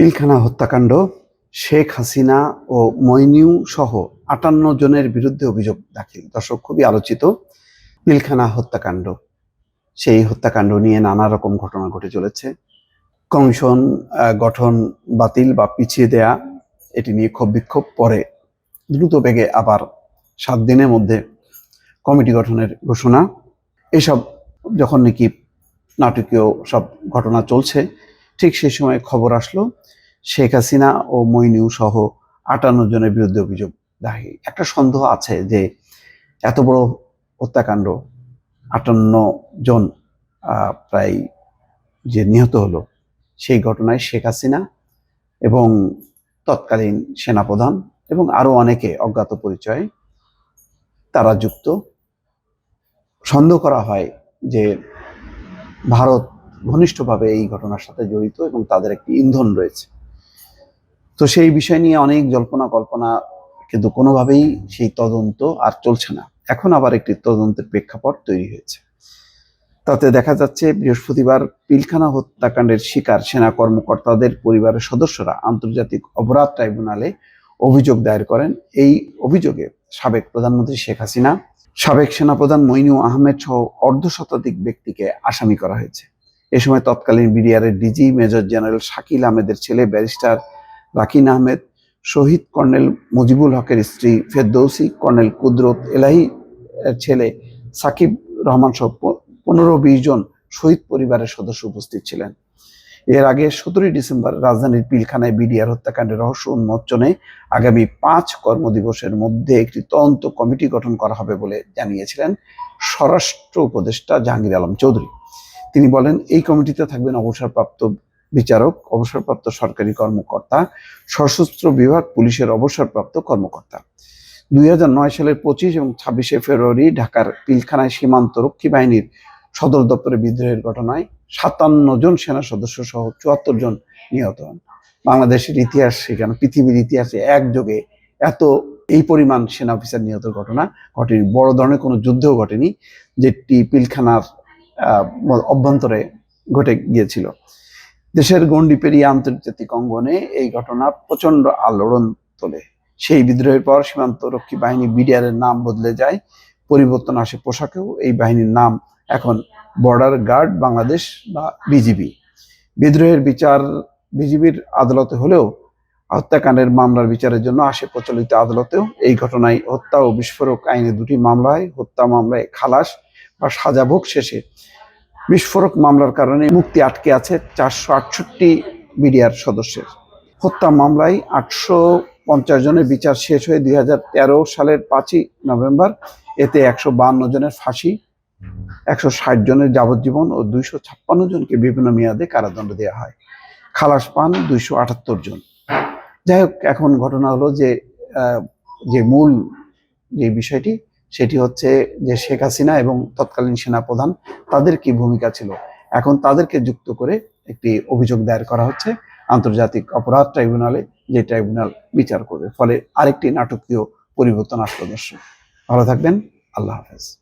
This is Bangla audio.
পিলখানা হত্যাকাণ্ড, শেখ হাসিনা ও মইনু সহ ৫৮ জনের বিরুদ্ধে অভিযোগ দাখিল। দর্শক, খুবই আলোচিত পিলখানা হত্যাকাণ্ড। সেই হত্যাকাণ্ড নিয়ে নানা রকম ঘটনা ঘটে চলেছে। কমিশন গঠন বাতিল বা পিছিয়ে দেয়া, এটি নিয়ে ক্ষোভ বিক্ষোভ, পরে দ্রুত বেগে আবার ৭ দিনের মধ্যে কমিটি গঠনের ঘোষণা। এসব যখন নাকি নাটকীয় সব ঘটনা চলছে, ঠিক সেই সময় খবর আসলো শেখ হাসিনা ও মইনু সহ ৫৮ জনের বিরুদ্ধে অভিযোগ দাখিল। একটা সন্দেহ আছে যে এত বড় হত্যাকাণ্ড, ৫৮ জন প্রায় যে নিহত হলো, সেই ঘটনায় শেখ হাসিনা এবং তৎকালীন সেনাপ্রধান এবং আরো অনেকে অজ্ঞাত পরিচয় তারা যুক্ত। সন্দেহ করা হয় যে ভারত ঘনিষ্ঠভাবে এই ঘটনার সাথে জড়িত এবং তাদের একটি ইন্ধন রয়েছে। তো সেই বিষয় নিয়ে অনেক জল্পনা কল্পনা, কিন্তু কোনোভাবেই সেই তদন্ত আর চলছে না। এখন আবার একটি তদন্তের প্রেক্ষাপট তৈরি হয়েছে। তাতে দেখা যাচ্ছে বৃহস্পতিবার পিলখানা হত্যাকাণ্ডের শিকার সেনা কর্মকর্তাদের পরিবারের সদস্যরা আন্তর্জাতিক অপরাধ ট্রাইব্যুনালে অভিযোগ দায়ের করেন। এই অভিযোগে সাবেক প্রধানমন্ত্রী শেখ হাসিনা, সাবেক সেনাপ্রধান মইনু আহমেদ সহ অর্ধশতাধিক ব্যক্তিকে আসামি করা হয়েছে। এ সময় তৎকালীন বিডিআরের ডিজি মেজর জেনারেল শাকিল আহমেদের ছেলে ব্যারিস্টার রাকিন আহমেদ, শহীদ কর্নেল মুজিবুল হকের স্ত্রী ফেরদৌসী, কর্নেল কুদরত এলাহী ছেলে সাকিব রহমান সহ ১৫-২০ জন শহীদ পরিবারের সদস্য উপস্থিত ছিলেন। এর আগে ১৭ ডিসেম্বর রাজধানীর পিলখানায় বিডিআর হত্যাকাণ্ডের রহস্য উন্মোচনে আগামী ৫ কর্মদিবসের মধ্যে একটি তদন্ত কমিটি গঠন করা হবে বলে জানিয়েছিলেন স্বরাষ্ট্র উপদেষ্টা জাহাঙ্গীর আলম চৌধুরী। তিনি বলেন, এই কমিটিতে থাকবেন অবসরপ্রাপ্ত বিচারক, অবসরপ্রাপ্ত সরকারি কর্মকর্তা, সশস্ত্র বিভাগ পুলিশের অবসরপ্রাপ্ত কর্মকর্তা। ২০০৯ সালের ২৫ এবং ২৬শে ফেব্রুয়ারি ঢাকার পিলখানায় সীমান্ত রক্ষী বাহিনীর সদর দপ্তরে বিদ্রোহের ঘটনায় ৫৭ জন সেনা সদস্য সহ ৭৪ জন নিহত হন। বাংলাদেশের ইতিহাস, সেখানে পৃথিবীর ইতিহাসে একযোগে এত এই পরিমাণ সেনা অফিসার নিহতের ঘটনা ঘটেনি। বড় ধরনের কোনো যুদ্ধও ঘটেনি, যেটি পিলখানার অভ্যন্তরে ঘটে গিয়েছিল। দেশের গণ্ডি পেরিয়ে আন্তর্জাতিক অঙ্গনে এই ঘটনা প্রচন্ড আলোড়ন তোলে। সেই বিদ্রোহের পর সীমান্ত রক্ষী বাহিনী বিডিআরের নাম বদলে যায়, পরিবর্তন আসে পোশাকেও। এই বাহিনীর নাম এখন বর্ডার গার্ড বাংলাদেশ বা বিজিবি। বিদ্রোহের বিচার বিজিবির আদালতে হলেও হত্যাকাণ্ডের মামলার বিচারের জন্য আসে প্রচলিত আদালতেও। এই ঘটনায় হত্যা ও বিস্ফোরক আইনে 2টি মামলা হয়। হত্যা মামলায় খালাস বা সাজা ভোগ শেষে বিস্ফোরক মামলার কারণে মুক্তি আটকে আছে 468 বিডিআর সদস্যের। হত্যা মামলায় 850 জনের বিচার শেষ হয়ে 2013 সালের 5ই নভেম্বর। এতে 152 জনের ফাঁসি, 160 জনের যাবজ্জীবন ও 256 জনকে বিভিন্ন মেয়াদে কারাদণ্ড দেওয়া হয়। খালাস পান 278 জন। যাই হোক, এখন ঘটনা হলো যে মূল যে বিষয়টি, সেটি হচ্ছে যে শেখ হাসিনা এবং তৎকালীন সেনাপ্রধান, তাদের কি ভূমিকা ছিল। এখন তাদেরকে যুক্ত করে একটি অভিযোগ দায়ের করা হচ্ছে আন্তর্জাতিক অপরাধ ট্রাইব্যুনালে, যে ট্রাইব্যুনাল বিচার করবে। ফলে আরেকটি নাটকীয় পরিবর্তন আসলো। দর্শক, ভালো থাকবেন। আল্লাহ হাফেজ।